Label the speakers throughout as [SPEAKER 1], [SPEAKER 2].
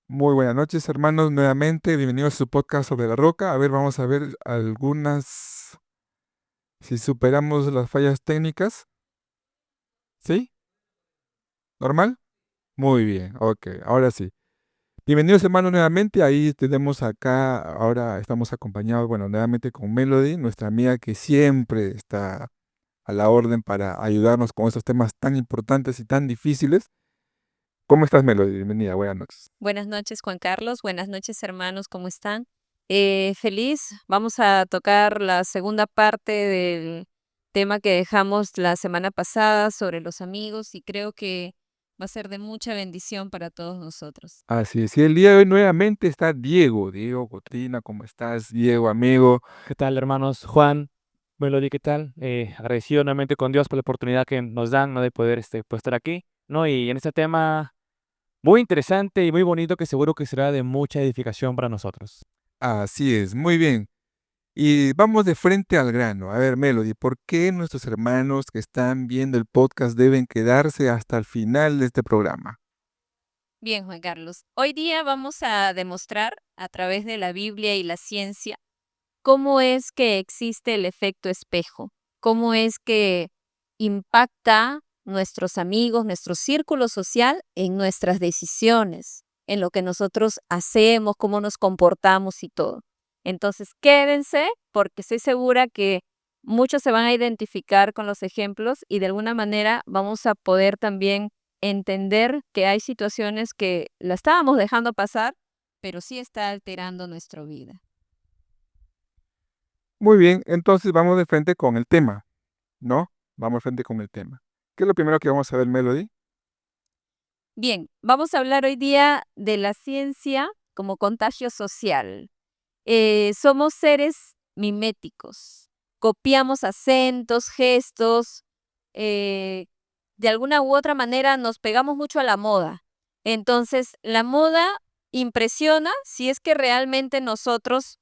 [SPEAKER 1] Muy buenas noches, hermanos, nuevamente. Bienvenidos a su podcast sobre la roca. A ver, vamos a ver algunas, si superamos las fallas técnicas. ¿Sí? ¿Normal? Muy bien, ok, ahora sí. Bienvenidos, hermanos, nuevamente. Ahí tenemos acá, ahora estamos acompañados, bueno, nuevamente con Melody, nuestra amiga que siempre está a la orden para ayudarnos con estos temas tan importantes y tan difíciles. ¿Cómo estás, Melody? Bienvenida, buenas noches.
[SPEAKER 2] Buenas noches, Juan Carlos. Buenas noches, hermanos. ¿Cómo están? Feliz. Vamos a tocar la segunda parte del tema que dejamos la semana pasada sobre los amigos y creo que va a ser de mucha bendición para todos nosotros.
[SPEAKER 1] Así es, y el día de hoy nuevamente está Diego Cotrina, ¿cómo estás, Diego, amigo?
[SPEAKER 3] ¿Qué tal, hermanos? Juan, Melody, ¿qué tal? Agradecido nuevamente con Dios por la oportunidad que nos dan, ¿no? De poder pues, estar aquí, ¿no? Y en este tema muy interesante y muy bonito que seguro que será de mucha edificación para nosotros.
[SPEAKER 1] Así es, muy bien. Y vamos de frente al grano. A ver, Melody, ¿por qué nuestros hermanos que están viendo el podcast deben quedarse hasta el final de este programa?
[SPEAKER 2] Bien, Juan Carlos. Hoy día vamos a demostrar a través de la Biblia y la ciencia cómo es que existe el efecto espejo, cómo es que impacta nuestros amigos, nuestro círculo social en nuestras decisiones, en lo que nosotros hacemos, cómo nos comportamos y todo. Entonces, quédense porque estoy segura que muchos se van a identificar con los ejemplos y de alguna manera vamos a poder también entender que hay situaciones que la estábamos dejando pasar, pero sí está alterando nuestra vida.
[SPEAKER 1] Muy bien, entonces vamos de frente con el tema, ¿no? Vamos de frente con el tema. ¿Qué es lo primero que vamos a ver, Melody?
[SPEAKER 2] Bien, vamos a hablar hoy día de la ciencia como contagio social. Somos seres miméticos, copiamos acentos, gestos, eh, de alguna u otra manera nos pegamos mucho a la moda. Entonces, la moda impresiona si es que realmente nosotros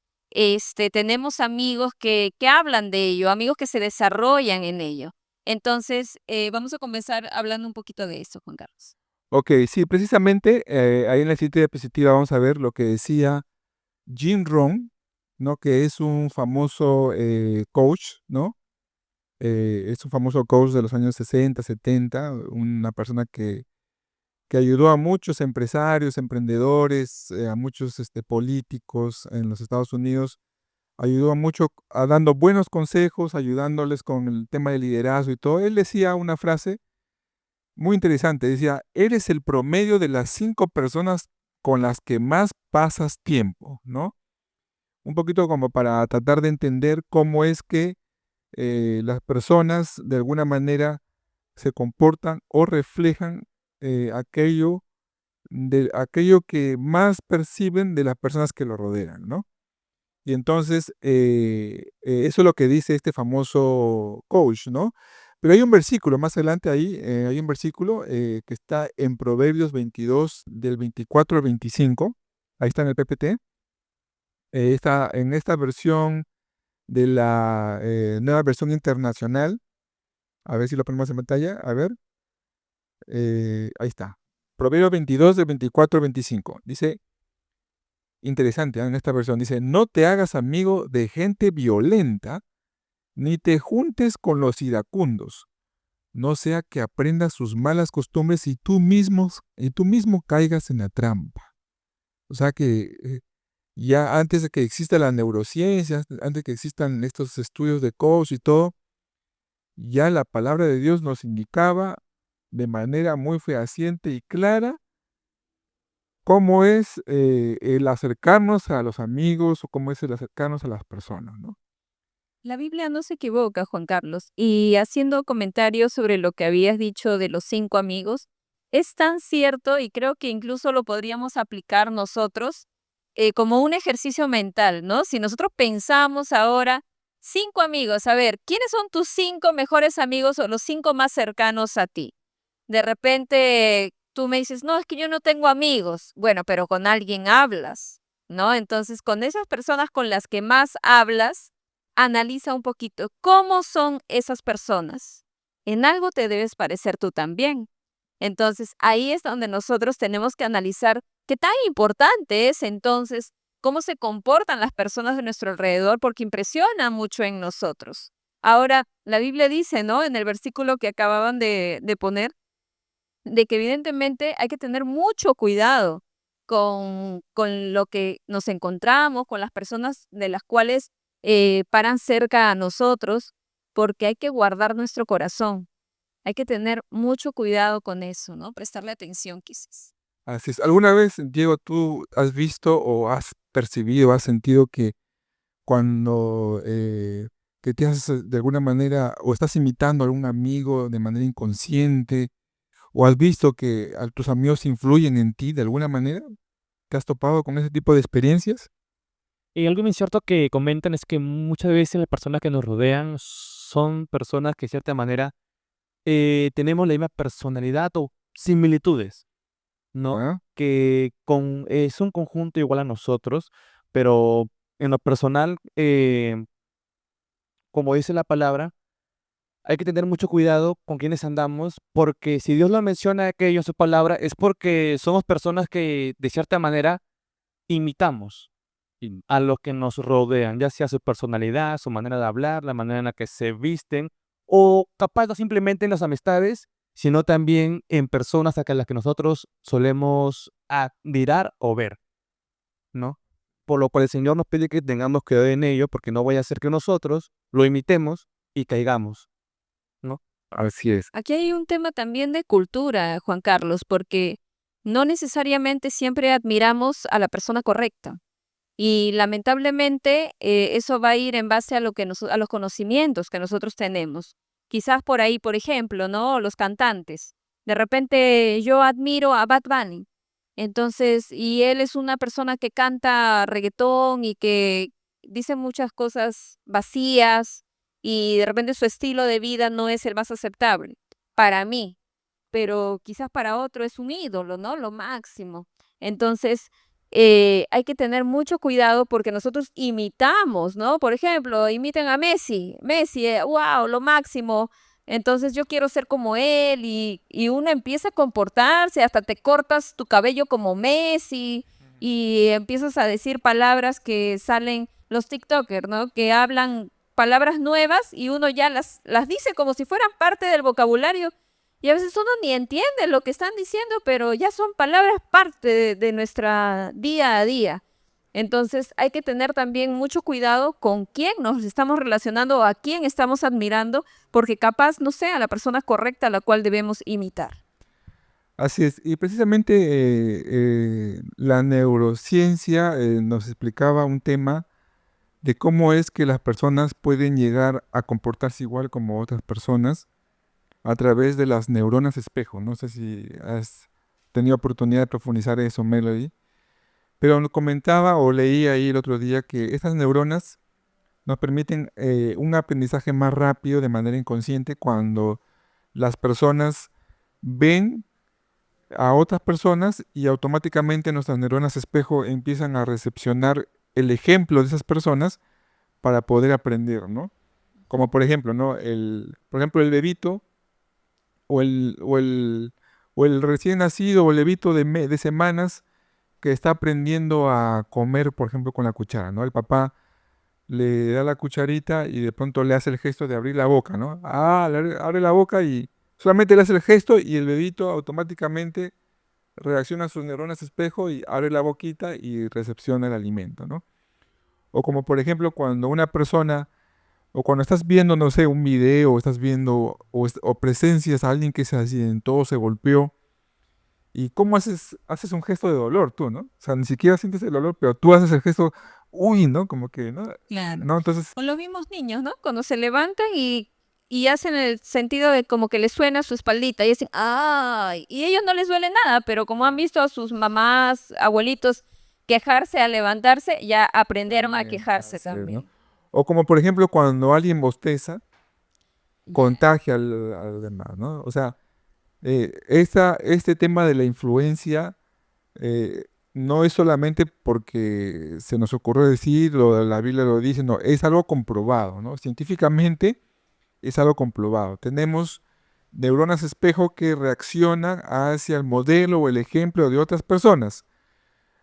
[SPEAKER 2] tenemos amigos que hablan de ello, amigos que se desarrollan en ello. Entonces, vamos a comenzar hablando un poquito de eso, Juan Carlos.
[SPEAKER 1] Ok, sí, precisamente ahí en la siguiente diapositiva vamos a ver lo que decía Jim Rohn, ¿no? Que es un famoso coach, ¿no? Es un famoso coach de los años 60, 70, una persona que ayudó a muchos empresarios, emprendedores, a muchos políticos en los Estados Unidos, ayudó a mucho dando buenos consejos, ayudándoles con el tema de liderazgo y todo. Él decía una frase muy interesante, decía, eres el promedio de las 5 personas con las que más pasas tiempo, ¿no? Un poquito como para tratar de entender cómo es que las personas de alguna manera se comportan o reflejan aquello de aquello que más perciben de las personas que lo rodean, ¿no? Y entonces, eso es lo que dice este famoso coach, ¿no? Pero hay un versículo más adelante ahí, hay un versículo que está en Proverbios 22, del 24 al 25, ahí está en el PPT, está en esta versión de la nueva versión internacional, a ver si lo ponemos en pantalla, a ver, ahí está. Proverbios 22, del 24 al 25, dice, interesante, en esta versión dice, no te hagas amigo de gente violenta, ni te juntes con los iracundos, no sea que aprendas sus malas costumbres y tú mismo caigas en la trampa. O sea que ya antes de que exista la neurociencia, antes de que existan estos estudios de coach y todo, ya la palabra de Dios nos indicaba de manera muy fehaciente y clara cómo es el acercarnos a los amigos o cómo es el acercarnos a las personas, ¿no?
[SPEAKER 2] La Biblia no se equivoca, Juan Carlos, y haciendo comentarios sobre lo que habías dicho de los 5 amigos, es tan cierto y creo que incluso lo podríamos aplicar nosotros como un ejercicio mental, ¿no? Si nosotros pensamos ahora, 5 amigos, a ver, ¿quiénes son tus 5 mejores amigos o los 5 más cercanos a ti? De repente tú me dices, no, es que yo no tengo amigos. Bueno, pero con alguien hablas, ¿no? Entonces, con esas personas con las que más hablas, analiza un poquito cómo son esas personas. En algo te debes parecer tú también. Entonces, ahí es donde nosotros tenemos que analizar qué tan importante es entonces cómo se comportan las personas de nuestro alrededor, porque impresiona mucho en nosotros. Ahora, la Biblia dice, ¿no? En el versículo que acababan de poner, de que evidentemente hay que tener mucho cuidado con lo que nos encontramos, con las personas de las cuales paran cerca a nosotros, porque hay que guardar nuestro corazón. Hay que tener mucho cuidado con eso, ¿no? Prestarle atención quizás.
[SPEAKER 1] Así es. ¿Alguna vez, Diego, tú has visto o has percibido, has sentido que cuando que te haces de alguna manera o estás imitando a algún amigo de manera inconsciente o has visto que tus amigos influyen en ti de alguna manera? ¿Te has topado con ese tipo de experiencias?
[SPEAKER 3] Y algo bien cierto que comentan es que muchas veces las personas que nos rodean son personas que de cierta manera tenemos la misma personalidad o similitudes, ¿no?
[SPEAKER 1] ¿Ah?
[SPEAKER 3] Que es un conjunto igual a nosotros, pero en lo personal, como dice la palabra, hay que tener mucho cuidado con quienes andamos, porque si Dios lo menciona aquello en su palabra, es porque somos personas que de cierta manera imitamos a los que nos rodean, ya sea su personalidad, su manera de hablar, la manera en la que se visten, o capaz no simplemente en las amistades, sino también en personas a las que nosotros solemos admirar o ver, ¿no? Por lo cual el Señor nos pide que tengamos cuidado en ello, porque no vaya a ser que nosotros lo imitemos y caigamos, ¿no?
[SPEAKER 1] Así es.
[SPEAKER 2] Aquí hay un tema también de cultura, Juan Carlos, porque no necesariamente siempre admiramos a la persona correcta. Y lamentablemente eso va a ir en base a a los conocimientos que nosotros tenemos. Quizás por ahí, por ejemplo, ¿no? Los cantantes. De repente yo admiro a Bad Bunny. Entonces, y él es una persona que canta reggaetón y que dice muchas cosas vacías y de repente su estilo de vida no es el más aceptable para mí, pero quizás para otro es un ídolo, ¿no? Lo máximo. Entonces, hay que tener mucho cuidado porque nosotros imitamos, ¿no? Por ejemplo, imiten a Messi. Messi, wow, lo máximo. Entonces yo quiero ser como él y uno empieza a comportarse, hasta te cortas tu cabello como Messi y empiezas a decir palabras que salen los TikTokers, ¿no? Que hablan palabras nuevas y uno ya las dice como si fueran parte del vocabulario y a veces uno ni entiende lo que están diciendo, pero ya son palabras parte de nuestra día a día. Entonces hay que tener también mucho cuidado con quién nos estamos relacionando o a quién estamos admirando, porque capaz no sea la persona correcta a la cual debemos imitar.
[SPEAKER 1] Así es. Y precisamente la neurociencia nos explicaba un tema de cómo es que las personas pueden llegar a comportarse igual como otras personas a través de las neuronas espejo. No sé si has tenido oportunidad de profundizar eso, Melody, pero nos comentaba o leí ahí el otro día que estas neuronas nos permiten un aprendizaje más rápido de manera inconsciente cuando las personas ven a otras personas y automáticamente nuestras neuronas espejo empiezan a recepcionar el ejemplo de esas personas para poder aprender, ¿no? Como por ejemplo, ¿no? El bebito o el recién nacido o el bebito de semanas que está aprendiendo a comer, por ejemplo, con la cuchara, ¿no? El papá le da la cucharita y de pronto le hace el gesto de abrir la boca, ¿no? Abre la boca y solamente le hace el gesto y el bebito automáticamente reacciona a sus neuronas espejo y abre la boquita y recepciona el alimento, ¿no? O como por ejemplo cuando una persona, o cuando estás viendo, no sé, un video, o estás viendo, o presencias a alguien que se accidentó, se golpeó, y cómo haces un gesto de dolor tú, ¿no? O sea, ni siquiera sientes el dolor, pero tú haces el gesto, uy, ¿no? Como que, ¿no?
[SPEAKER 2] Claro.
[SPEAKER 1] ¿No? Entonces,
[SPEAKER 2] O los mismos niños, ¿no? Cuando se levantan y hacen el sentido de como que les suena su espaldita y dicen, ¡ay! Y a ellos no les duele nada, pero como han visto a sus mamás, abuelitos quejarse al levantarse, ya aprendieron a
[SPEAKER 1] también,
[SPEAKER 2] quejarse
[SPEAKER 1] así es, ¿no?
[SPEAKER 2] también.
[SPEAKER 1] O como por ejemplo cuando alguien bosteza,
[SPEAKER 2] Ya.
[SPEAKER 1] contagia al demás, ¿no? O sea, este tema de la influencia no es solamente porque se nos ocurrió decir o la Biblia lo dice, no, es algo comprobado, ¿no? Científicamente es algo comprobado. Tenemos neuronas espejo que reaccionan hacia el modelo o el ejemplo de otras personas.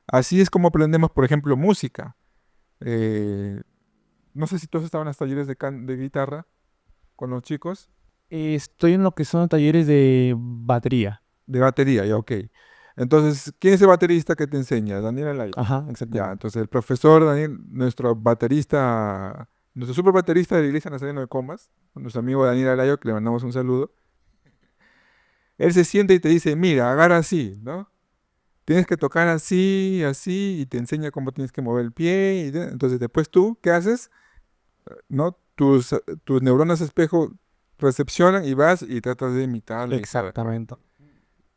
[SPEAKER 1] Así es como aprendemos, por ejemplo, música. Eh, no sé si todos estaban en los talleres de guitarra con los chicos,
[SPEAKER 3] Estoy en lo que son talleres de batería.
[SPEAKER 1] de batería, ya, ok. Entonces, ¿quién es el baterista que te enseña? Daniel Alaya.
[SPEAKER 3] Ajá,
[SPEAKER 1] Ya,
[SPEAKER 3] exactamente.
[SPEAKER 1] entonces el profesor Daniel, nuestro baterista, nuestro super baterista de la Iglesia Nazareno de Comas, nuestro amigo Daniel Alayo, que le mandamos un saludo, él se siente y te dice, mira, agarra así, ¿no? Tienes que tocar así, así, y te enseña cómo tienes que mover el pie. Entonces, después tú, ¿qué haces? ¿No? Tus neuronas espejo recepcionan y vas y tratas de imitarle.
[SPEAKER 3] Exactamente.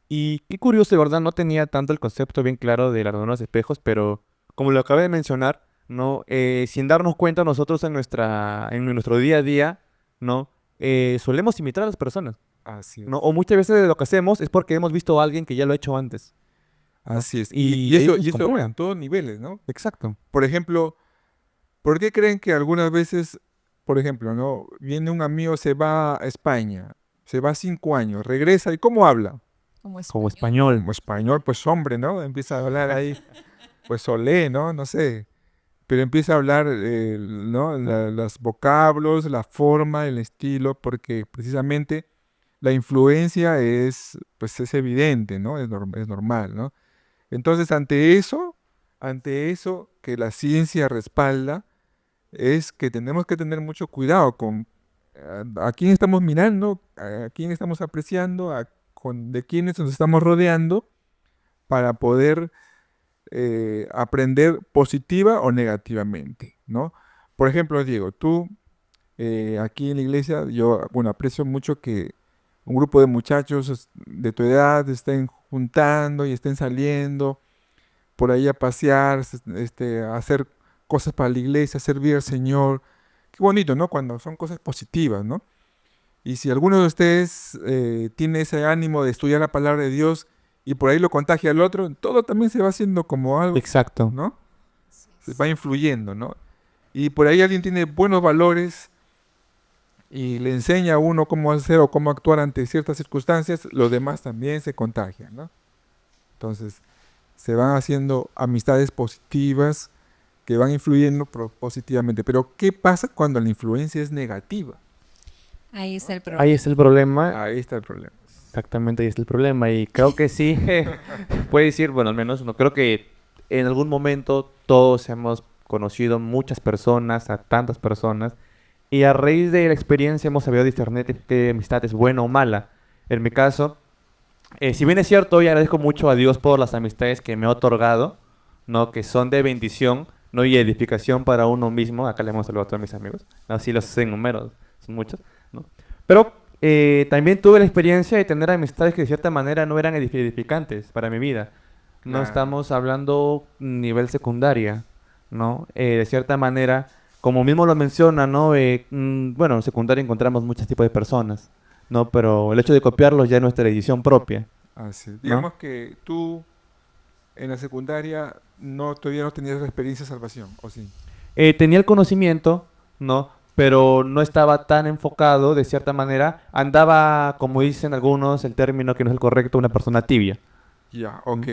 [SPEAKER 3] Y qué curioso, de verdad, no tenía tanto el concepto bien claro de las neuronas de espejos, pero como lo acabé de mencionar, ¿no? Sin darnos cuenta nosotros en nuestro día a día, ¿no? Solemos imitar a las personas,
[SPEAKER 1] Así es.
[SPEAKER 3] ¿no? O muchas veces lo que hacemos es porque hemos visto a alguien que ya lo ha hecho antes.
[SPEAKER 1] Así es.
[SPEAKER 3] Y
[SPEAKER 1] Y
[SPEAKER 3] ellos
[SPEAKER 1] eso
[SPEAKER 3] comprueban.
[SPEAKER 1] en todos niveles, ¿no?
[SPEAKER 3] Exacto.
[SPEAKER 1] Por ejemplo, ¿por qué creen que algunas veces, por ejemplo, ¿no? Viene un amigo, se va a España, se va 5 años, regresa y ¿cómo habla?
[SPEAKER 2] Como
[SPEAKER 3] Como
[SPEAKER 2] español.
[SPEAKER 3] español.
[SPEAKER 1] Como español, pues hombre, ¿no? Empieza a hablar ahí, pues olé, ¿no? No sé. Pero empieza a hablar, ¿no? Los vocablos, la forma, el estilo, porque precisamente la influencia pues es evidente, ¿no? Es normal, ¿no? Entonces, ante eso que la ciencia respalda, es que tenemos que tener mucho cuidado con a quién estamos mirando, a quién estamos apreciando, de quiénes nos estamos rodeando para poder aprender positiva o negativamente, ¿no? Por ejemplo, Diego, tú aquí en la iglesia, yo, bueno, aprecio mucho que un grupo de muchachos de tu edad estén juntando y estén saliendo por ahí a pasear, a hacer cosas para la iglesia, servir al Señor. Qué bonito, ¿no? Cuando son cosas positivas, ¿no? Y si alguno de ustedes tiene ese ánimo de estudiar la palabra de Dios y por ahí lo contagia al otro, todo también se va haciendo como algo,
[SPEAKER 3] Exacto.
[SPEAKER 1] ¿no? Se va influyendo, ¿no? Y por ahí alguien tiene buenos valores y le enseña a uno cómo hacer o cómo actuar ante ciertas circunstancias, los demás también se contagian, ¿no? Entonces, se van haciendo amistades positivas que van influyendo positivamente. Pero, ¿qué pasa cuando la influencia es negativa?
[SPEAKER 2] Ahí está el problema.
[SPEAKER 3] Ahí está el problema.
[SPEAKER 1] Ahí está el problema.
[SPEAKER 3] Exactamente, ahí está el problema. Y creo que sí, puede decir, bueno, al menos no creo que en algún momento todos hemos conocido muchas personas, a tantas personas, y a raíz de la experiencia hemos sabido discernir qué amistad es buena o mala. En mi caso, si bien es cierto, hoy agradezco mucho a Dios por las amistades que me ha otorgado, ¿no? Que son de bendición, ¿no? Y edificación para uno mismo. Acá le hemos saludado a todos mis amigos. Así los sé en números, son muchos, ¿no? Pero también tuve la experiencia de tener amistades que de cierta manera no eran edificantes para mi vida. No
[SPEAKER 1] Claro.
[SPEAKER 3] estamos hablando nivel secundaria, ¿no? De cierta manera, como mismo lo menciona, ¿no? Bueno, en secundaria encontramos muchos tipos de personas, ¿no? Pero el hecho de copiarlos ya es nuestra edición propia,
[SPEAKER 1] Así es.
[SPEAKER 3] ¿no?
[SPEAKER 1] Digamos que tú en la secundaria todavía no tenías la experiencia de salvación, ¿o sí?
[SPEAKER 3] Tenía el conocimiento, ¿no? Pero no estaba tan enfocado, de cierta manera. Andaba, como dicen algunos, el término que no es el correcto, una persona tibia.
[SPEAKER 1] Ya, ok.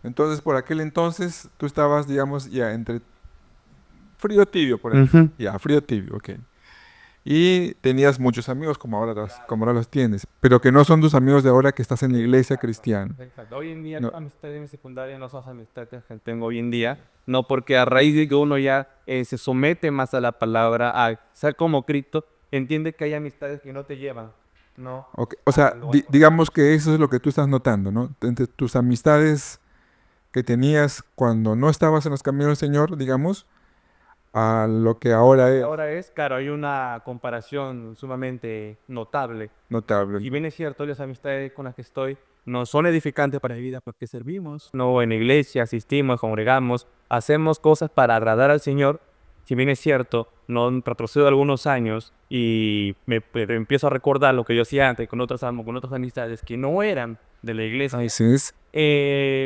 [SPEAKER 1] Entonces, por aquel entonces, tú estabas, digamos, ya entre frío tibio, por ahí.
[SPEAKER 3] Ujú.
[SPEAKER 1] Ya, frío tibio, ok. Y tenías muchos amigos como ahora los tienes, pero que no son tus amigos de ahora que estás en la iglesia cristiana.
[SPEAKER 3] Exacto. Hoy en día,
[SPEAKER 1] No,
[SPEAKER 3] amistades de mi secundaria no son las amistades que tengo hoy en día. No, porque a raíz de que uno ya se somete más a la palabra, a ser como Cristo, entiende que hay amistades que no te llevan, ¿no?
[SPEAKER 1] ok. O sea, digamos que eso es lo que tú estás notando, ¿no? Entre tus amistades que tenías cuando no estabas en los caminos del Señor, digamos, a lo que ahora es
[SPEAKER 3] Ahora es, claro, hay una comparación sumamente notable.
[SPEAKER 1] notable.
[SPEAKER 3] Y bien es cierto, las amistades con las que estoy no son edificantes para mi vida porque servimos. No, en la iglesia asistimos, congregamos, hacemos cosas para agradar al Señor. Si bien es cierto, no retrocedo algunos años y pero empiezo a recordar lo que yo hacía antes con otras amistades que no eran de la iglesia.
[SPEAKER 1] Así es.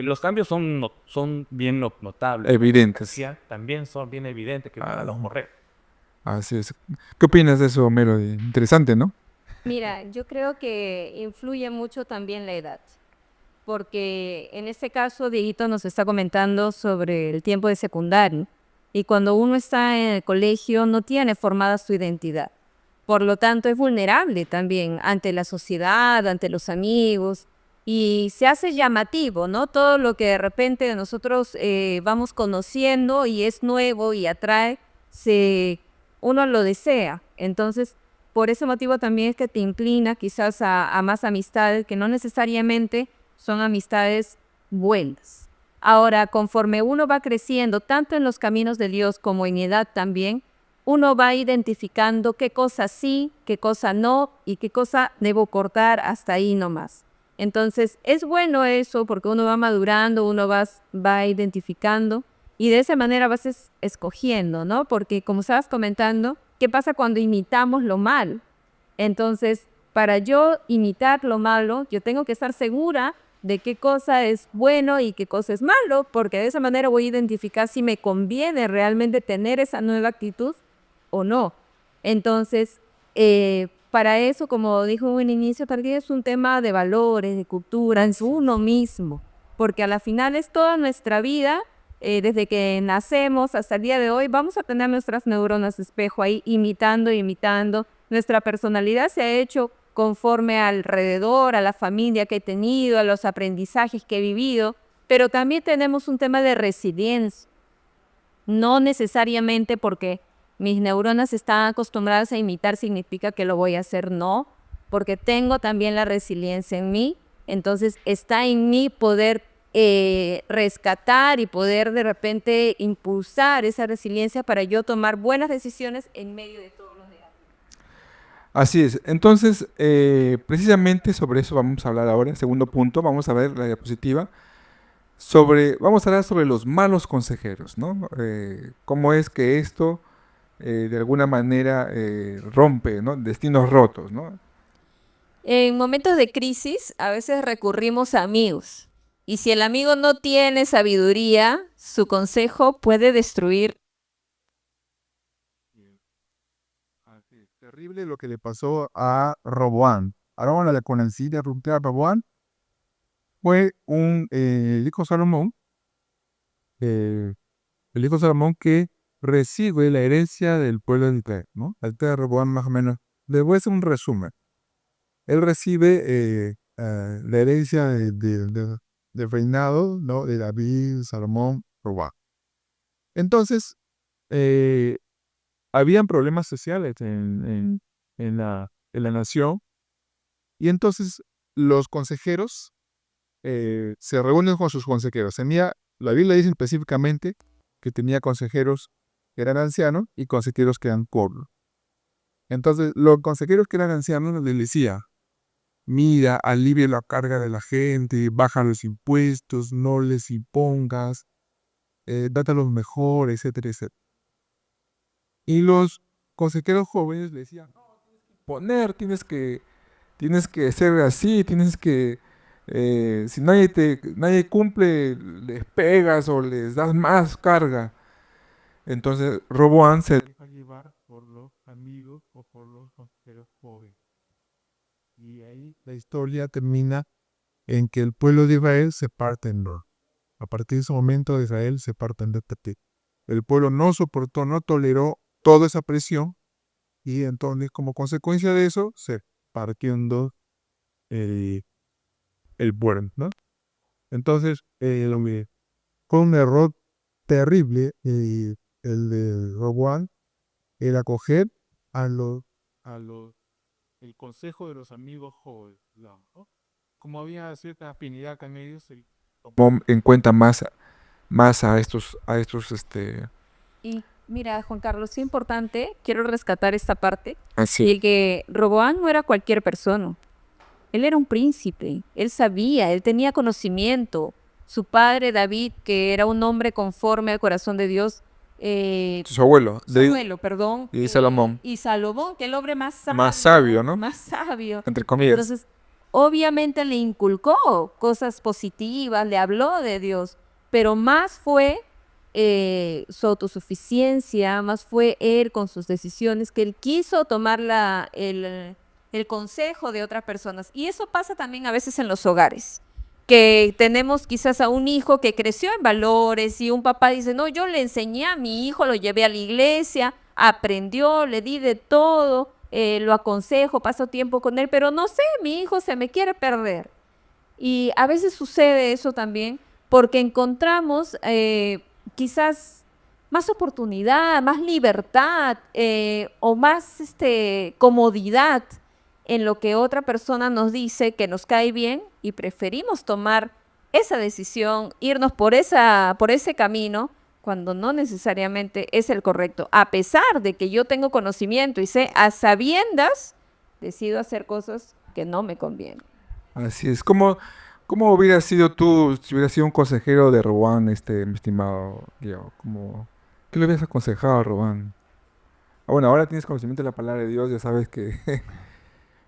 [SPEAKER 3] Los cambios son bien notables.
[SPEAKER 1] Evidentes.
[SPEAKER 3] También son bien evidentes que van a ocurrir.
[SPEAKER 1] Así es. ¿Qué opinas de eso, Melody? Interesante, ¿no?
[SPEAKER 2] Mira, yo creo que influye mucho también la edad, porque en este caso Dieguito nos está comentando sobre el tiempo de secundario y cuando uno está en el colegio no tiene formada su identidad. Por lo tanto, es vulnerable también ante la sociedad, ante los amigos y se hace llamativo, ¿no? Todo lo que de repente nosotros vamos conociendo y es nuevo y atrae, uno lo desea. Entonces, por ese motivo también es que te inclina quizás a más amistades que no necesariamente son amistades buenas. Ahora, conforme uno va creciendo, tanto en los caminos de Dios como en edad también, uno va identificando qué cosa sí, qué cosa no y qué cosa debo cortar hasta ahí nomás. Entonces, es bueno eso porque uno va madurando, uno va identificando y de esa manera vas escogiendo, ¿no? Porque como estabas comentando, ¿qué pasa cuando imitamos lo malo? Entonces, para yo imitar lo malo, yo tengo que estar segura de qué cosa es bueno y qué cosa es malo, porque de esa manera voy a identificar si me conviene realmente tener esa nueva actitud o no. Entonces, para eso, como dijo en inicio, también es un tema de valores, de cultura, en uno mismo, porque a la final es toda nuestra vida, desde que nacemos hasta el día de hoy, vamos a tener nuestras neuronas de espejo ahí imitando. Nuestra personalidad se ha hecho conforme alrededor, a la familia que he tenido, a los aprendizajes que he vivido, pero también tenemos un tema de resiliencia. No necesariamente porque mis neuronas están acostumbradas a imitar significa que lo voy a hacer, no, porque tengo también la resiliencia en mí, entonces está en mí poder rescatar y poder de repente impulsar esa resiliencia para yo tomar buenas decisiones en medio de todos los días.
[SPEAKER 1] Así es. Entonces, precisamente sobre eso vamos a hablar ahora. Segundo punto, vamos a ver la diapositiva. Vamos a hablar sobre los malos consejeros, ¿no? Cómo es que esto, de alguna manera, rompe, ¿no? Destinos rotos, ¿no?
[SPEAKER 2] En momentos de crisis, a veces recurrimos a amigos. Y si el amigo no tiene sabiduría, su consejo puede destruir.
[SPEAKER 4] Terrible lo que le pasó a Roboán. Ahora la conocida de Roboán fue el hijo Salomón, el hijo Salomón que recibe la herencia del pueblo de Israel, ¿no? El de Roboán más o menos. Les voy a hacer un resumen. Él recibe la herencia del reinado, ¿no? De David, Salomón, Roboán. Entonces, habían problemas sociales en la nación y entonces los consejeros se reúnen con sus consejeros. La Biblia dice específicamente que tenía consejeros que eran ancianos y consejeros que eran pobres. Entonces, los consejeros que eran ancianos les decía, mira, alivia la carga de la gente, baja los impuestos, no les impongas, date a los mejores, etcétera, etcétera. Y los consejeros jóvenes le decían,
[SPEAKER 1] tienes que ser así, si nadie cumple, les pegas o les das más carga. Entonces Roboán se deja llevar por los amigos o por los consejeros jóvenes.
[SPEAKER 4] y ahí la historia termina en que el pueblo de Israel se parte en dos. A partir de ese momento Israel se parte en dos. El pueblo no soportó, no toleró toda esa presión y entonces como consecuencia de eso se partió en dos el pueblo, ¿no? Entonces fue un error terrible el de Roboán, el acoger a el consejo de los amigos jóvenes, ¿no? Como había cierta afinidad con ellos,
[SPEAKER 1] tomó en cuenta más a estos,
[SPEAKER 2] Y mira, Juan Carlos, es importante, quiero rescatar esta parte,
[SPEAKER 1] así.
[SPEAKER 2] y que Roboán no era cualquier persona. Él era un príncipe, él sabía, él tenía conocimiento. Su padre David, que era un hombre conforme al corazón de Dios,
[SPEAKER 1] Su abuelo,
[SPEAKER 2] su abuelo, perdón,
[SPEAKER 1] y Salomón,
[SPEAKER 2] y Salomón, que es el hombre más sabio,
[SPEAKER 1] más sabio, ¿no?
[SPEAKER 2] más sabio.
[SPEAKER 1] Entre comillas.
[SPEAKER 2] Entonces, obviamente le inculcó cosas positivas, le habló de Dios, pero más fue su autosuficiencia, más fue él con sus decisiones, que él quiso tomar el consejo de otras personas. Y eso pasa también a veces en los hogares, que tenemos quizás a un hijo que creció en valores y un papá dice, no, yo le enseñé a mi hijo, lo llevé a la iglesia, aprendió, le di de todo, lo aconsejo, paso tiempo con él, pero no sé, mi hijo se me quiere perder. Y a veces sucede eso también porque encontramos quizás más oportunidad, más libertad o más comodidad en lo que otra persona nos dice que nos cae bien y preferimos tomar esa decisión, irnos por ese camino cuando no necesariamente es el correcto. A pesar de que yo tengo conocimiento y sé, a sabiendas, decido hacer cosas que no me convienen.
[SPEAKER 1] Así es. ¿Cómo hubieras sido tú si hubieras sido un consejero de Robán, mi estimado Guillermo? ¿Qué le hubieras aconsejado a Robán? Bueno, ahora tienes conocimiento de la palabra de Dios, ya sabes que...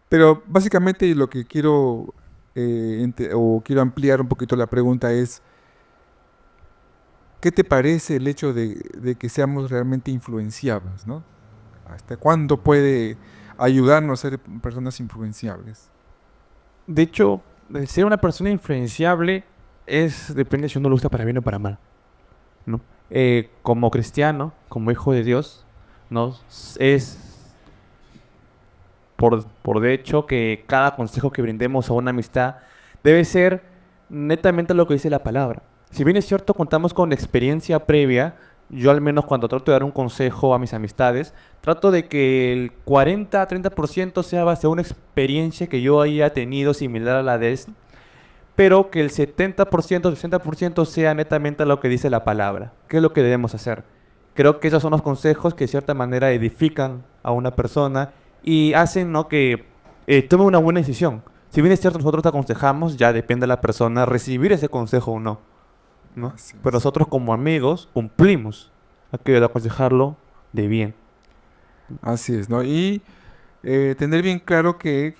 [SPEAKER 1] Pero básicamente lo que quiero, quiero ampliar un poquito la pregunta es, ¿qué te parece el hecho de que seamos realmente influenciables, ¿no? ¿Hasta cuándo puede ayudarnos a ser personas influenciables?
[SPEAKER 3] De hecho, ser una persona influenciable depende si uno lo usa para bien o para mal, ¿no? Como cristiano, como hijo de Dios, ¿no? Es por de hecho que cada consejo que brindemos a una amistad debe ser netamente lo que dice la palabra. Si bien es cierto, contamos con experiencia previa, yo al menos cuando trato de dar un consejo a mis amistades, trato de que el 40-30% sea base a una experiencia que yo haya tenido similar a la de él, pero que el 70%, 60% sea netamente lo que dice la palabra. ¿Qué es lo que debemos hacer? Creo que esos son los consejos que de cierta manera edifican a una persona y hacen, ¿no?, que tome una buena decisión. Si bien es cierto, nosotros te aconsejamos, ya depende de la persona recibir ese consejo o no, ¿no? Pero nosotros como amigos cumplimos aquello de aconsejarlo de bien.
[SPEAKER 1] Así es, ¿no? Y tener bien claro que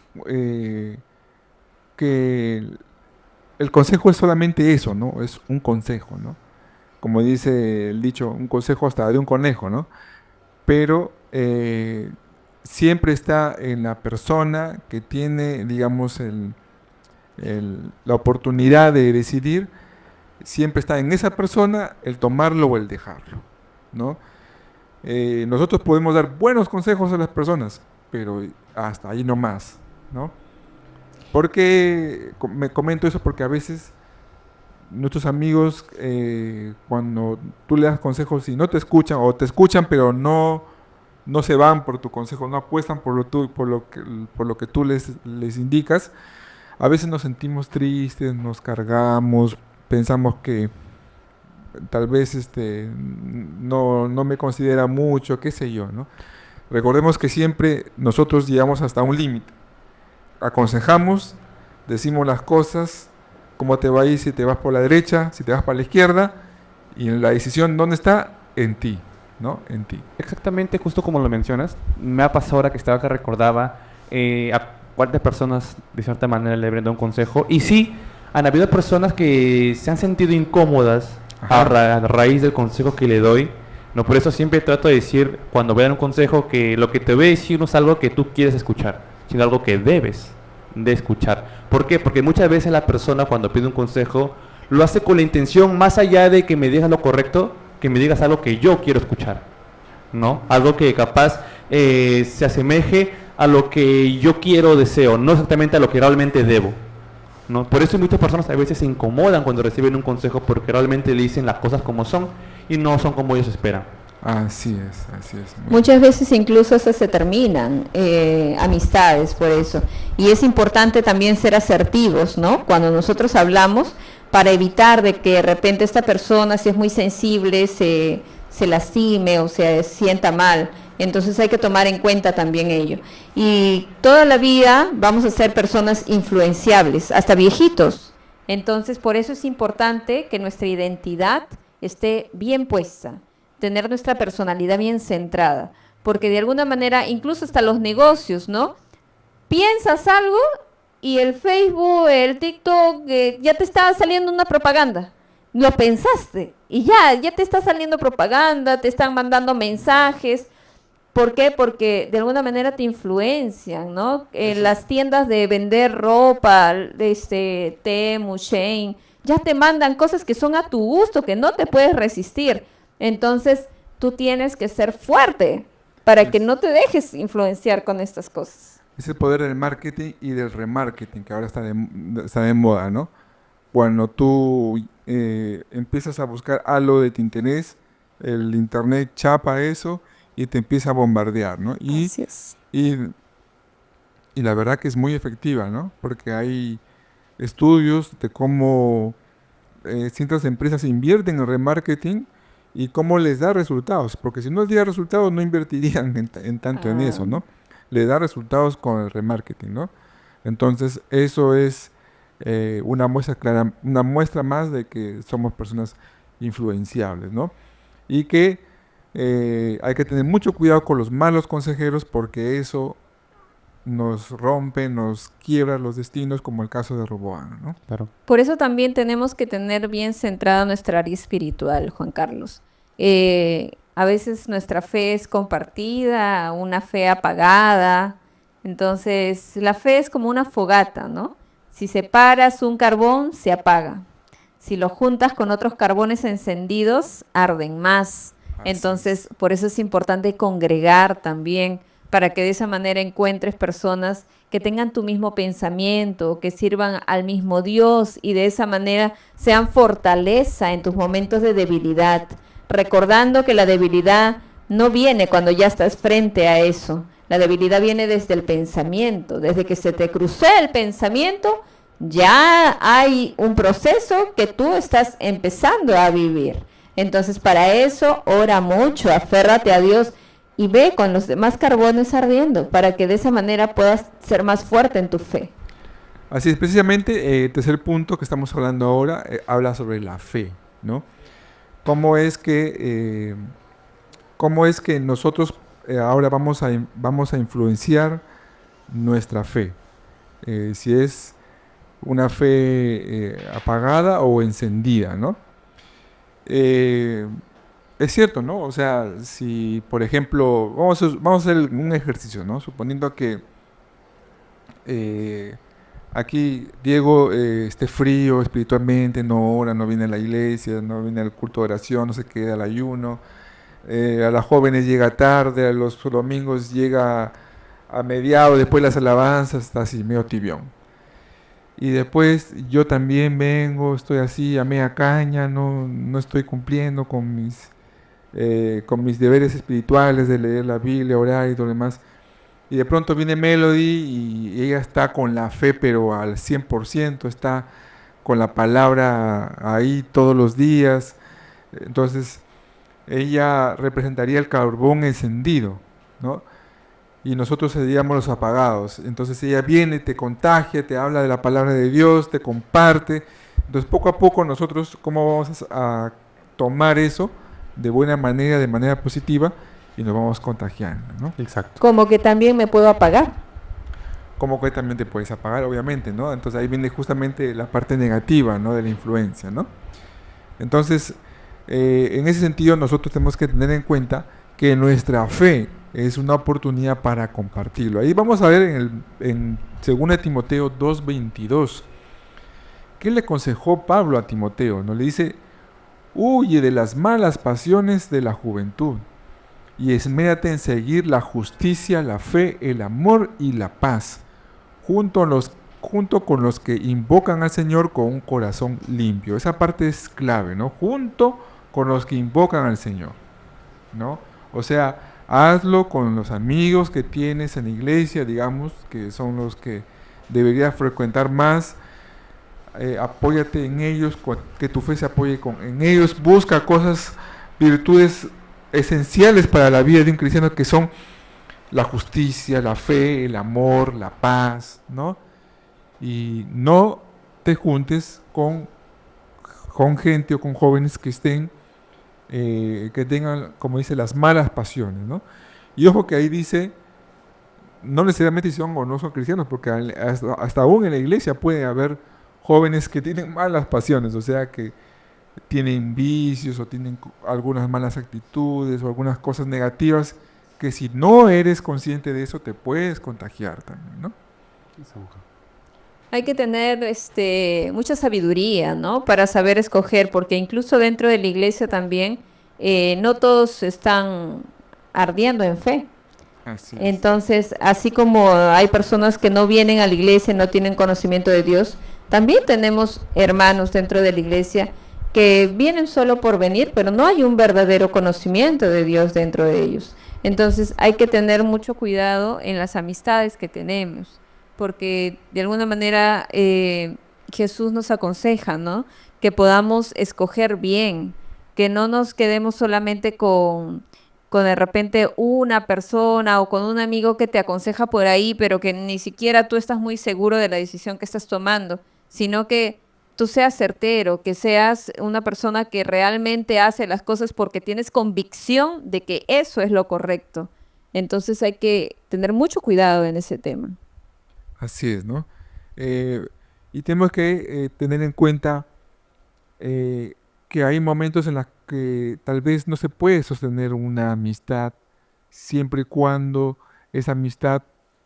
[SPEAKER 1] el consejo es solamente eso, ¿no? Es un consejo, ¿no? Como dice el dicho, un consejo hasta de un conejo, ¿no? Pero siempre está en la persona que tiene, digamos, la oportunidad de decidir, siempre está en esa persona el tomarlo o el dejarlo, ¿no? Nosotros podemos dar buenos consejos a las personas, pero hasta ahí no más, ¿no? Porque me comento eso porque a veces nuestros amigos, cuando tú le das consejos y no te escuchan, o te escuchan pero no se van por tu consejo, no apuestan por lo que tú les indicas, a veces nos sentimos tristes, nos cargamos, pensamos que tal vez no me considera mucho, qué sé yo, ¿no? Recordemos que siempre nosotros llegamos hasta un límite. Aconsejamos, decimos las cosas, cómo te va a ir si te vas por la derecha, si te vas para la izquierda, y la decisión, ¿dónde está? En ti, ¿no? En ti.
[SPEAKER 3] Exactamente, justo como lo mencionas, me ha pasado ahora que estaba que recordaba a cuántas personas de cierta manera le brindó un consejo, y sí, han habido personas que se han sentido incómodas a raíz del consejo que le doy, ¿no? Por eso siempre trato de decir, cuando voy a dar un consejo, que lo que te voy a decir no es algo que tú quieres escuchar, sino algo que debes de escuchar. ¿Por qué? Porque muchas veces la persona cuando pide un consejo lo hace con la intención, más allá de que me digas lo correcto, que me digas algo que yo quiero escuchar, ¿no? Algo que capaz se asemeje a lo que yo quiero o deseo, no exactamente a lo que realmente debo, ¿no? Por eso muchas personas a veces se incomodan cuando reciben un consejo, porque realmente le dicen las cosas como son y no son como ellos esperan.
[SPEAKER 1] Así es, así es.
[SPEAKER 2] Muchas veces incluso se terminan amistades por eso. Y es importante también ser asertivos, ¿no? Cuando nosotros hablamos, para evitar de que de repente esta persona, si es muy sensible, se lastime o se sienta mal. Entonces hay que tomar en cuenta también ello. Y toda la vida vamos a ser personas influenciables, hasta viejitos. Entonces por eso es importante que nuestra identidad esté bien puesta, tener nuestra personalidad bien centrada, porque de alguna manera incluso hasta los negocios, ¿no? Piensas algo y el Facebook, el TikTok, ya te está saliendo una propaganda. Lo pensaste y ya te está saliendo propaganda, te están mandando mensajes. ¿Por qué? Porque de alguna manera te influencian, ¿no? En las tiendas de vender ropa, Temu, Shein, ya te mandan cosas que son a tu gusto, que no te puedes resistir. Entonces, tú tienes que ser fuerte para que no te dejes influenciar con estas cosas.
[SPEAKER 1] Es el poder del marketing y del remarketing, que ahora está de moda, ¿no? Cuando tú empiezas a buscar algo de tu interés, el internet chapa eso y te empieza a bombardear, ¿no?
[SPEAKER 2] Así es.
[SPEAKER 1] Y la verdad que es muy efectiva, ¿no? Porque hay estudios de cómo ciertas empresas invierten en remarketing y cómo les da resultados. Porque si no les diera resultados, no invertirían en tanto en eso, ¿no? Le da resultados con el remarketing, ¿no? Entonces, eso es una muestra clara, una muestra más de que somos personas influenciables, ¿no? Y que hay que tener mucho cuidado con los malos consejeros porque eso nos rompe, nos quiebra los destinos, como el caso de Roboam, ¿no?
[SPEAKER 3] Claro.
[SPEAKER 2] Por eso también tenemos que tener bien centrada nuestra área espiritual, Juan Carlos. A veces nuestra fe es compartida, una fe apagada. Entonces, la fe es como una fogata, ¿no? Si separas un carbón, se apaga. Si lo juntas con otros carbones encendidos, arden más. Entonces, por eso es importante congregar también, para que de esa manera encuentres personas que tengan tu mismo pensamiento, que sirvan al mismo Dios y de esa manera sean fortaleza en tus momentos de debilidad, recordando que la debilidad no viene cuando ya estás frente a eso. La debilidad viene desde el pensamiento, desde que se te cruzó el pensamiento, ya hay un proceso que tú estás empezando a vivir. Entonces, para eso, ora mucho, aférrate a Dios y ve con los demás carbones ardiendo, para que de esa manera puedas ser más fuerte en tu fe.
[SPEAKER 1] Así es, precisamente el tercer punto que estamos hablando ahora habla sobre la fe, ¿no? ¿Cómo es que nosotros ahora vamos a influenciar nuestra fe? Si es una fe apagada o encendida, ¿no? Es cierto, ¿no? O sea, si, por ejemplo, vamos a hacer un ejercicio, ¿no? Suponiendo que aquí Diego esté frío espiritualmente, no ora, no viene a la iglesia, no viene al culto de oración, no se queda al ayuno. A las jóvenes llega tarde, a los domingos llega a mediados, después las alabanzas, está así, medio tibión. Y después yo también vengo, estoy así a media caña, no estoy cumpliendo con mis deberes espirituales de leer la Biblia, orar y todo lo demás. Y de pronto viene Melody y ella está con la fe, pero al 100%, está con la palabra ahí todos los días. Entonces, ella representaría el carbón encendido, ¿no? Y nosotros seríamos los apagados. Entonces ella viene, te contagia, te habla de la palabra de Dios, te comparte. Entonces poco a poco nosotros, ¿cómo vamos a tomar eso de buena manera, de manera positiva? Y nos vamos contagiando, ¿no?
[SPEAKER 3] Exacto.
[SPEAKER 2] Como que también me puedo apagar.
[SPEAKER 1] Como que también te puedes apagar, obviamente, ¿no? Entonces ahí viene justamente la parte negativa, ¿no? De la influencia, ¿no? Entonces, en ese sentido nosotros tenemos que tener en cuenta que nuestra fe es una oportunidad para compartirlo. Ahí vamos a ver en 2 Timoteo 2:22. ¿Qué le aconsejó Pablo a Timoteo? ¿No? Le dice, huye de las malas pasiones de la juventud y esmérate en seguir la justicia, la fe, el amor y la paz, junto con los que invocan al Señor con un corazón limpio. Esa parte es clave, ¿no? Junto con los que invocan al Señor, ¿no? O sea, hazlo con los amigos que tienes en la iglesia, digamos, que son los que deberías frecuentar más. Apóyate en ellos, que tu fe se apoye en ellos. Busca cosas, virtudes esenciales para la vida de un cristiano, que son la justicia, la fe, el amor, la paz, ¿no? Y no te juntes con gente o con jóvenes que estén que tengan, como dice, las malas pasiones, ¿no? Y ojo que ahí dice no necesariamente son o no son cristianos, porque hasta aún en la iglesia puede haber jóvenes que tienen malas pasiones, o sea, que tienen vicios o tienen algunas malas actitudes o algunas cosas negativas que si no eres consciente de eso te puedes contagiar también, ¿no?
[SPEAKER 2] Hay que tener mucha sabiduría, ¿no? Para saber escoger, porque incluso dentro de la iglesia también no todos están ardiendo en fe.
[SPEAKER 1] Así es.
[SPEAKER 2] Entonces, así como hay personas que no vienen a la iglesia, no tienen conocimiento de Dios, también tenemos hermanos dentro de la iglesia que vienen solo por venir, pero no hay un verdadero conocimiento de Dios dentro de ellos. Entonces, hay que tener mucho cuidado en las amistades que tenemos, porque de alguna manera Jesús nos aconseja, ¿no? Que podamos escoger bien, que no nos quedemos solamente con de repente una persona o con un amigo que te aconseja por ahí, pero que ni siquiera tú estás muy seguro de la decisión que estás tomando, sino que tú seas certero, que seas una persona que realmente hace las cosas porque tienes convicción de que eso es lo correcto. Entonces hay que tener mucho cuidado en ese tema.
[SPEAKER 1] Así es, ¿no? Y tenemos que tener en cuenta que hay momentos en los que tal vez no se puede sostener una amistad siempre y cuando esa amistad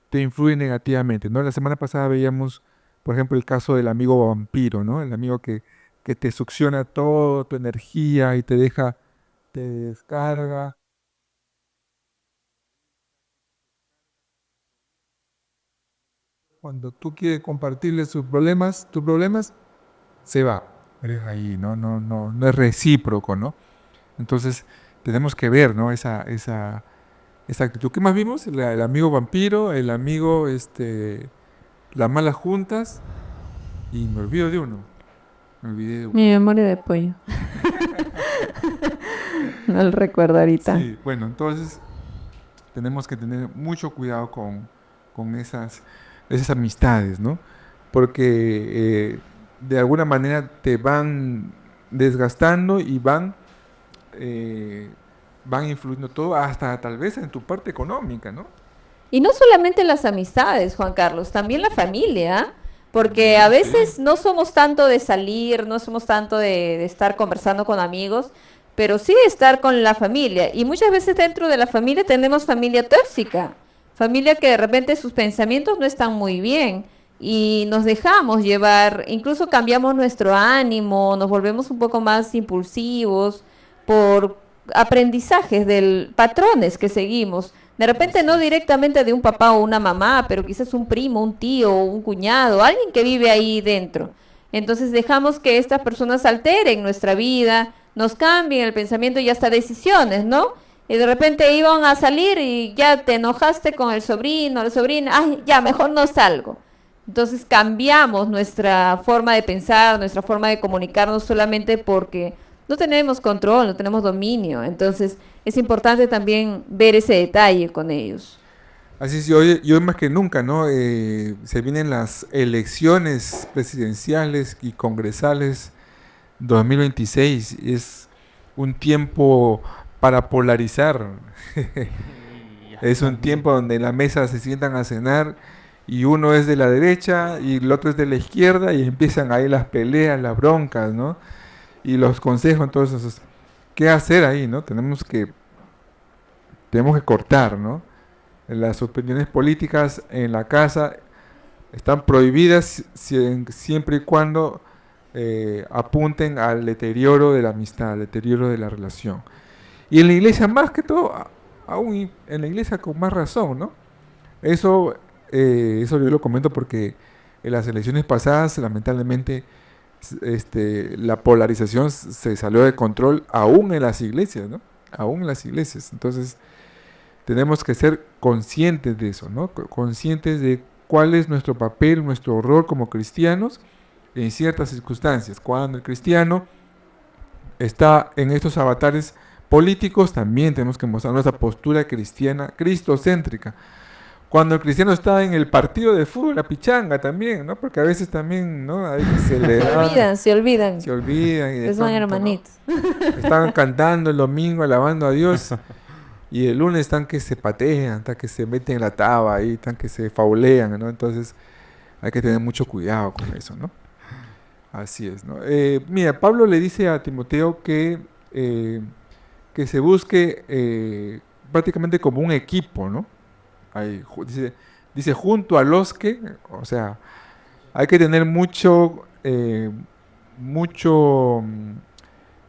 [SPEAKER 1] te influye negativamente, ¿no? La semana pasada veíamos, por ejemplo, el caso del amigo vampiro, ¿no? El amigo que te succiona toda tu energía y te descarga. Cuando tú quieres compartirle tus problemas, se va. Eres ahí, no es recíproco, ¿no? Entonces, tenemos que ver, ¿no? Esa actitud. ¿Qué más vimos? El amigo vampiro, el amigo, las malas juntas, y me olvido de uno. Me olvidé de uno.
[SPEAKER 2] Mi memoria de pollo. No lo recuerdo ahorita.
[SPEAKER 1] Sí, bueno, entonces tenemos que tener mucho cuidado con esas amistades, ¿no? Porque de alguna manera te van desgastando y van influyendo todo, hasta tal vez en tu parte económica, ¿no?
[SPEAKER 2] Y no solamente las amistades, Juan Carlos, también la familia, porque a veces no somos tanto de salir, no somos tanto de estar conversando con amigos, pero sí de estar con la familia. Y muchas veces dentro de la familia tenemos familia tóxica, familia que de repente sus pensamientos no están muy bien y nos dejamos llevar, incluso cambiamos nuestro ánimo, nos volvemos un poco más impulsivos por aprendizajes de patrones que seguimos. De repente no directamente de un papá o una mamá, pero quizás un primo, un tío, un cuñado, alguien que vive ahí dentro. Entonces dejamos que estas personas alteren nuestra vida, nos cambien el pensamiento y hasta decisiones, ¿no? Y de repente iban a salir y ya te enojaste con el sobrino, la sobrina, ay, ya, mejor no salgo. Entonces cambiamos nuestra forma de pensar, nuestra forma de comunicarnos solamente porque no tenemos control, no tenemos dominio. Entonces es importante también ver ese detalle con ellos.
[SPEAKER 1] Así es, hoy más que nunca, ¿no? Se vienen las elecciones presidenciales y congresales 2026. Es un tiempo para polarizar. Es un tiempo donde en la mesa se sientan a cenar y uno es de la derecha y el otro es de la izquierda y empiezan ahí las peleas, las broncas, ¿no? Y los consejos, entonces, ¿qué hacer ahí, no? Tenemos que cortar, ¿no? Las opiniones políticas en la casa están prohibidas siempre y cuando apunten al deterioro de la amistad, al deterioro de la relación. Y en la iglesia más que todo, aún en la iglesia con más razón, ¿no? Eso yo lo comento porque en las elecciones pasadas, lamentablemente, la polarización se salió de control aún en las iglesias, ¿no? Aún en las iglesias. Entonces, tenemos que ser conscientes de eso, ¿no? Conscientes de cuál es nuestro papel, nuestro rol como cristianos en ciertas circunstancias. Cuando el cristiano está en estos avatares políticos, también tenemos que mostrar nuestra postura cristiana, cristocéntrica. Cuando el cristiano está en el partido de fútbol, la pichanga también, ¿no? Porque a veces también, ¿no? Ahí
[SPEAKER 2] Se olvidan.
[SPEAKER 1] Se olvidan. Y
[SPEAKER 2] Son hermanitos.
[SPEAKER 1] ¿no? Están cantando el domingo, alabando a Dios. Y el lunes están que se patean, están que se meten en la taba ahí, están que se faulean, ¿no? Entonces hay que tener mucho cuidado con eso, ¿no? Así es, ¿no? Mira, Pablo le dice a Timoteo que se busque prácticamente como un equipo, ¿no? Ahí, dice, junto a los que, o sea, hay que tener mucho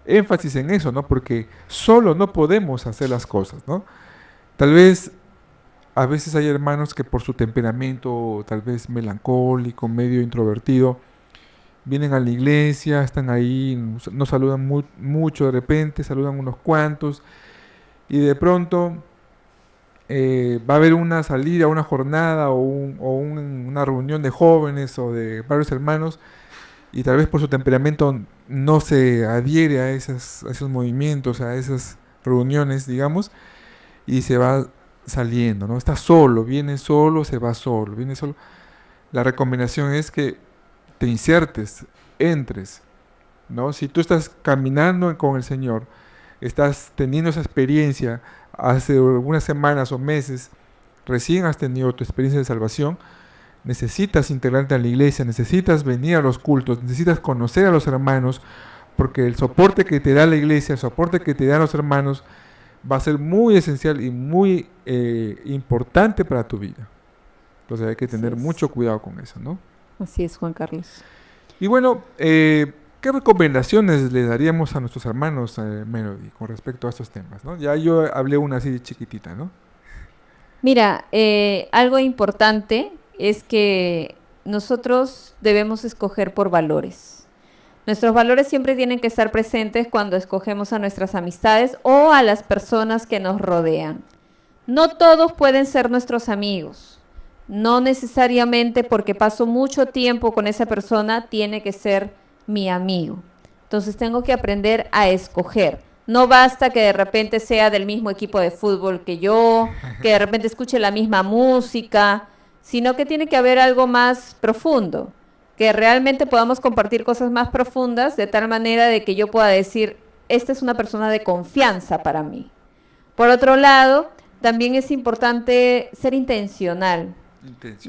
[SPEAKER 1] énfasis en eso, ¿no? Porque solo no podemos hacer las cosas, ¿no? Tal vez a veces hay hermanos que por su temperamento, tal vez melancólico, medio introvertido, vienen a la iglesia, están ahí, no saludan mucho de repente, saludan unos cuantos, y de pronto va a haber una salida, una jornada una reunión de jóvenes o de varios hermanos, y tal vez por su temperamento no se adhiere a esos movimientos, a esas reuniones, digamos, y se va saliendo, ¿no? Está solo, viene solo, se va solo, viene solo. La recomendación es que te insertes, entres, ¿no? Si tú estás caminando con el Señor, estás teniendo esa experiencia hace algunas semanas o meses, recién has tenido tu experiencia de salvación, necesitas integrarte a la iglesia, necesitas venir a los cultos, necesitas conocer a los hermanos, porque el soporte que te da la iglesia, el soporte que te dan los hermanos, va a ser muy esencial y muy importante para tu vida. Entonces hay que tener mucho cuidado con eso, ¿no?
[SPEAKER 2] Así es, Juan Carlos.
[SPEAKER 1] Y bueno, ¿qué recomendaciones le daríamos a nuestros hermanos, Melody, con respecto a estos temas, ¿no? Ya yo hablé una así chiquitita, ¿no?
[SPEAKER 2] Mira, algo importante es que nosotros debemos escoger por valores. Nuestros valores siempre tienen que estar presentes cuando escogemos a nuestras amistades o a las personas que nos rodean. No todos pueden ser nuestros amigos. No necesariamente porque paso mucho tiempo con esa persona tiene que ser mi amigo. Entonces tengo que aprender a escoger. No basta que de repente sea del mismo equipo de fútbol que yo, que de repente escuche la misma música, sino que tiene que haber algo más profundo, que realmente podamos compartir cosas más profundas de tal manera de que yo pueda decir, esta es una persona de confianza para mí. Por otro lado, también es importante ser intencional.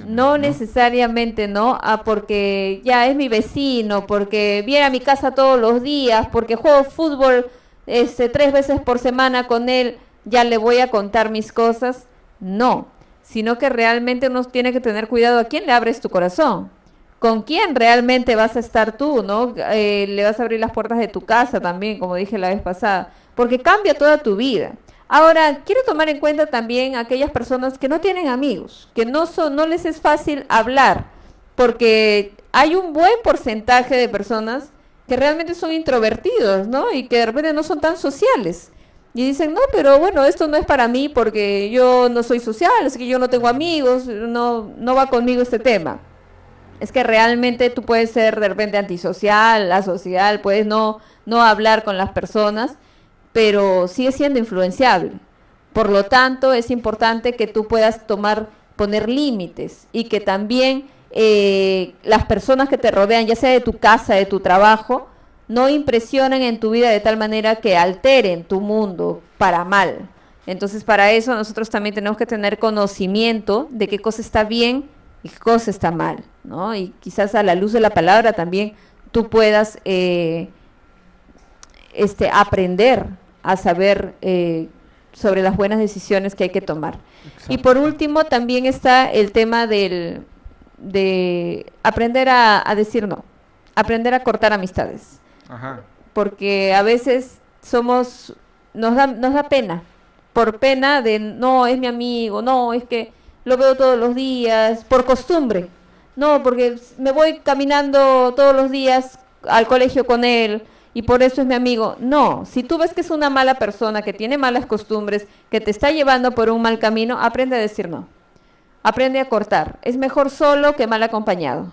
[SPEAKER 2] No necesariamente, ¿no? Porque ya es mi vecino, porque viene a mi casa todos los días, porque juego fútbol 3 veces por semana con él, ya le voy a contar mis cosas. No, sino que realmente uno tiene que tener cuidado a quién le abres tu corazón, con quién realmente vas a estar tú, ¿no? Le vas a abrir las puertas de tu casa también, como dije la vez pasada, porque cambia toda tu vida. Ahora, quiero tomar en cuenta también a aquellas personas que no tienen amigos, que no les es fácil hablar, porque hay un buen porcentaje de personas que realmente son introvertidos, ¿no? Y que de repente no son tan sociales. Y dicen, no, pero bueno, esto no es para mí porque yo no soy social, es que yo no tengo amigos, no va conmigo este tema. Es que realmente tú puedes ser de repente antisocial, asocial, puedes no hablar con las personas, pero sigue siendo influenciable. Por lo tanto, es importante que tú puedas poner límites y que también las personas que te rodean, ya sea de tu casa, de tu trabajo, no impresionen en tu vida de tal manera que alteren tu mundo para mal. Entonces, para eso nosotros también tenemos que tener conocimiento de qué cosa está bien y qué cosa está mal, ¿no? Y quizás a la luz de la palabra también tú puedas aprender a saber sobre las buenas decisiones que hay que tomar. Exacto. Y por último también está el tema de aprender a decir no, aprender a cortar amistades. Ajá. Porque a veces nos da pena, por pena de no, es mi amigo, no, es que lo veo todos los días, por costumbre, no, porque me voy caminando todos los días al colegio con él, y por eso es mi amigo. No, si tú ves que es una mala persona, que tiene malas costumbres, que te está llevando por un mal camino, aprende a decir no. Aprende a cortar. Es mejor solo que mal acompañado.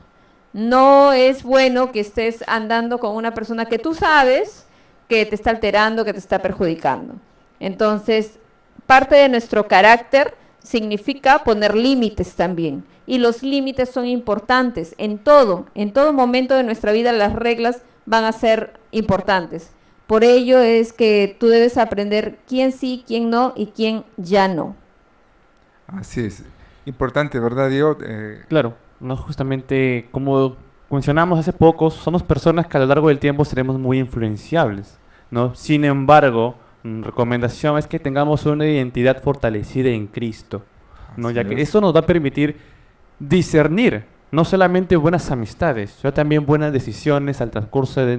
[SPEAKER 2] No es bueno que estés andando con una persona que tú sabes que te está alterando, que te está perjudicando. Entonces, parte de nuestro carácter significa poner límites también. Y los límites son importantes en todo momento de nuestra vida. Las reglas van a ser importantes. Por ello es que tú debes aprender quién sí, quién no y quién ya no.
[SPEAKER 1] Así es. Importante, ¿verdad, Diego?
[SPEAKER 3] Claro, no justamente como mencionamos hace poco, somos personas que a lo largo del tiempo seremos muy influenciables, ¿no? Sin embargo, recomendación es que tengamos una identidad fortalecida en Cristo, ¿no? Ya
[SPEAKER 1] Así
[SPEAKER 3] que
[SPEAKER 1] es.
[SPEAKER 3] eso nos va a permitir discernir no solamente buenas amistades, sino también buenas decisiones al transcurso de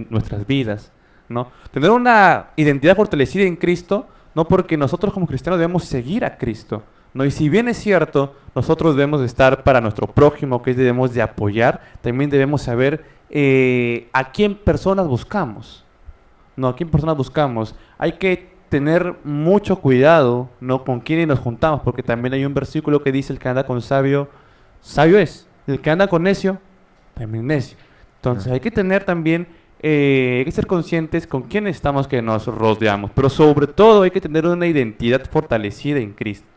[SPEAKER 3] nuestras vidas, ¿no? Tener una identidad fortalecida en Cristo, no porque nosotros como cristianos debemos seguir a Cristo, ¿no? Y si bien es cierto, nosotros debemos de estar para nuestro prójimo, que debemos de apoyar, también debemos saber a quién personas buscamos, ¿no? A quién personas buscamos. Hay que tener mucho cuidado, ¿no? Con quiénes nos juntamos, porque también hay un versículo que dice: el que anda con sabio, sabio es. El que anda con necio, también necio. Entonces hay que tener también, hay que ser conscientes con quiénes estamos que nos rodeamos, pero sobre todo hay que tener una identidad fortalecida en Cristo.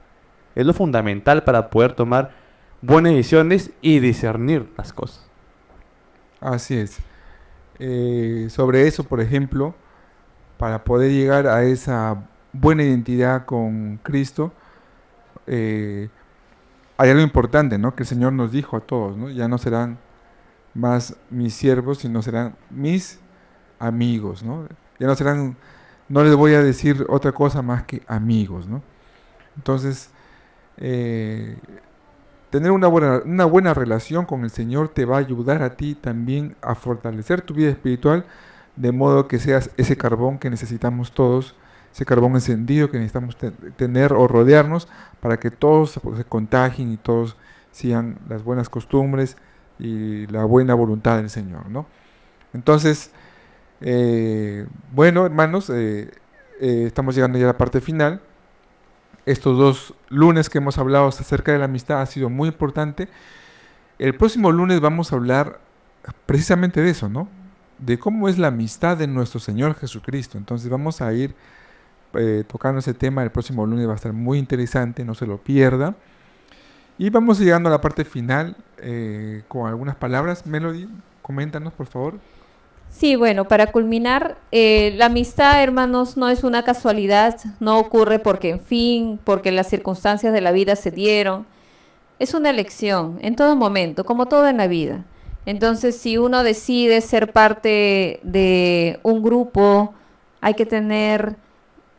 [SPEAKER 3] Es lo fundamental para poder tomar buenas decisiones y discernir las cosas.
[SPEAKER 1] Así es. Sobre eso, por ejemplo, para poder llegar a esa buena identidad con Cristo, hay algo importante, ¿no? Que el Señor nos dijo a todos, ¿no? Ya no serán más mis siervos, sino serán mis amigos, ¿no? Ya no serán, no les voy a decir otra cosa más que amigos, ¿no? Entonces, tener una buena relación con el Señor te va a ayudar a ti también a fortalecer tu vida espiritual, de modo que seas ese carbón que necesitamos todos, ese carbón encendido que necesitamos tener o rodearnos para que todos se contagien y todos sigan las buenas costumbres y la buena voluntad del Señor, ¿no? Entonces, bueno, hermanos, estamos llegando ya a la parte final. Estos 2 lunes que hemos hablado acerca de la amistad ha sido muy importante. El próximo lunes vamos a hablar precisamente de eso, ¿no? De cómo es la amistad de nuestro Señor Jesucristo. Entonces vamos a ir tocando ese tema. El próximo lunes va a estar muy interesante, no se lo pierda. Y vamos llegando a la parte final con algunas palabras. Melody, coméntanos, por favor.
[SPEAKER 2] Sí, bueno, para culminar, la amistad, hermanos, no es una casualidad, no ocurre porque, en fin, porque las circunstancias de la vida se dieron. Es una elección en todo momento, como todo en la vida. Entonces, si uno decide ser parte de un grupo, hay que tener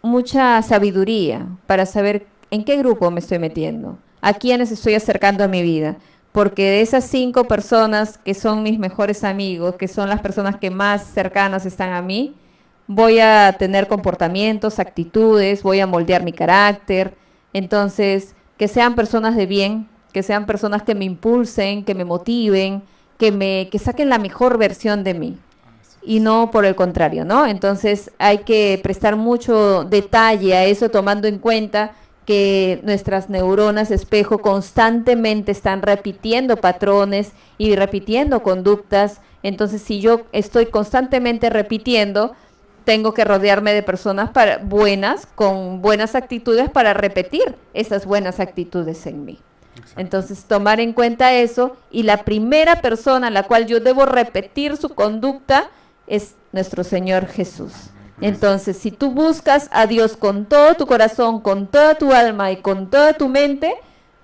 [SPEAKER 2] mucha sabiduría para saber en qué grupo me estoy metiendo, a quiénes estoy acercando a mi vida. Porque de esas 5 personas que son mis mejores amigos, que son las personas que más cercanas están a mí, voy a tener comportamientos, actitudes, voy a moldear mi carácter. Entonces, que sean personas de bien, que sean personas que me impulsen, que me motiven, que saquen la mejor versión de mí. Y no por el contrario, ¿no? Entonces, hay que prestar mucho detalle a eso, tomando en cuenta que nuestras neuronas espejo constantemente están repitiendo patrones y repitiendo conductas. Entonces, si yo estoy constantemente repitiendo, tengo que rodearme de personas buenas, con buenas actitudes para repetir esas buenas actitudes en mí. Exacto. Entonces, tomar en cuenta eso, y la primera persona a la cual yo debo repetir su conducta es nuestro Señor Jesús. Entonces, si tú buscas a Dios con todo tu corazón, con toda tu alma y con toda tu mente,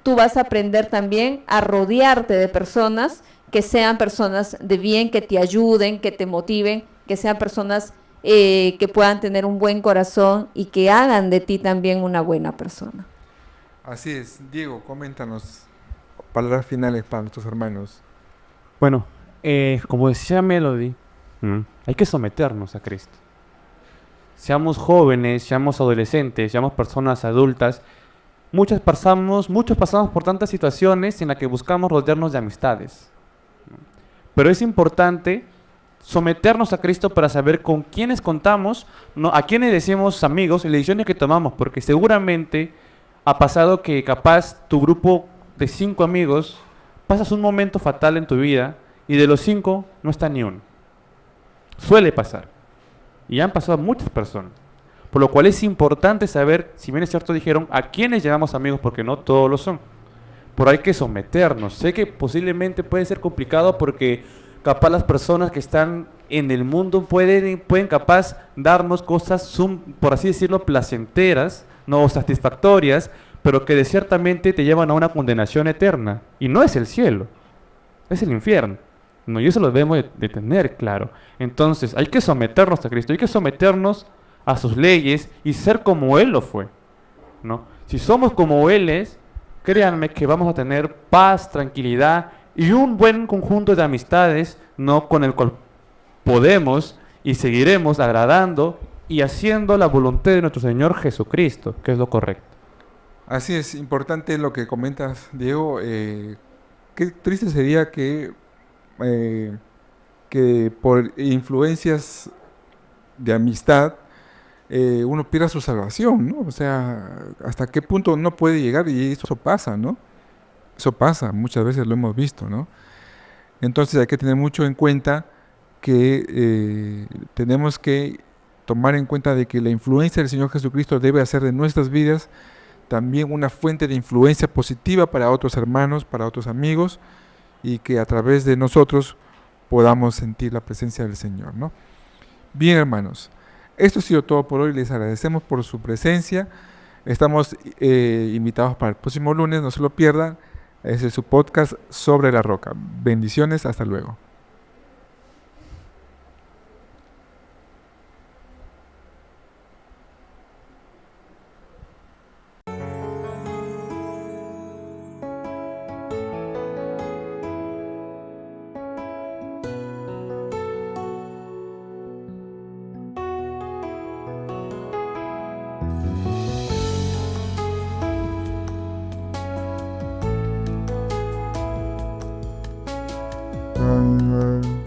[SPEAKER 2] tú vas a aprender también a rodearte de personas que sean personas de bien, que te ayuden, que te motiven, que sean personas que puedan tener un buen corazón y que hagan de ti también una buena persona.
[SPEAKER 1] Así es. Diego, coméntanos palabras finales para nuestros hermanos.
[SPEAKER 3] Bueno, como decía Melody, hay que someternos a Cristo. Seamos jóvenes, seamos adolescentes, seamos personas adultas, muchos pasamos por tantas situaciones en las que buscamos rodearnos de amistades. Pero es importante someternos a Cristo para saber con quiénes contamos, ¿no? A quiénes decimos amigos y las decisiones que tomamos, porque seguramente ha pasado que capaz tu grupo de 5 amigos pasas un momento fatal en tu vida y de los 5 no está ni uno. Suele pasar. Y han pasado muchas personas. Por lo cual es importante saber, si bien es cierto dijeron, a quiénes llamamos amigos, porque no todos lo son. Pero hay que someternos. Sé que posiblemente puede ser complicado porque capaz las personas que están en el mundo pueden capaz darnos cosas, por así decirlo, placenteras, no satisfactorias, pero que ciertamente te llevan a una condenación eterna. Y no es el cielo, es el infierno. No, y eso lo debemos de tener claro. Entonces, hay que someternos a Cristo, hay que someternos a sus leyes y ser como Él lo fue, ¿no? Si somos como Él es, créanme que vamos a tener paz, tranquilidad y un buen conjunto de amistades, ¿no? Con el cual podemos y seguiremos agradando y haciendo la voluntad de nuestro Señor Jesucristo, que es lo correcto.
[SPEAKER 1] Así es, importante lo que comentas, Diego. Qué triste sería que por influencias de amistad uno pierda su salvación, ¿no? O sea, hasta qué punto no puede llegar, y eso pasa, ¿no? Eso pasa, muchas veces lo hemos visto, ¿no? Entonces hay que tener mucho en cuenta que tenemos que tomar en cuenta de que la influencia del Señor Jesucristo debe hacer de nuestras vidas también una fuente de influencia positiva para otros hermanos, para otros amigos, y que a través de nosotros podamos sentir la presencia del Señor, ¿no? Bien, hermanos, esto ha sido todo por hoy. Les agradecemos por su presencia. Estamos invitados para el próximo lunes, no se lo pierdan. Ese es su podcast Sobre la Roca. Bendiciones, hasta luego.
[SPEAKER 4] Amen.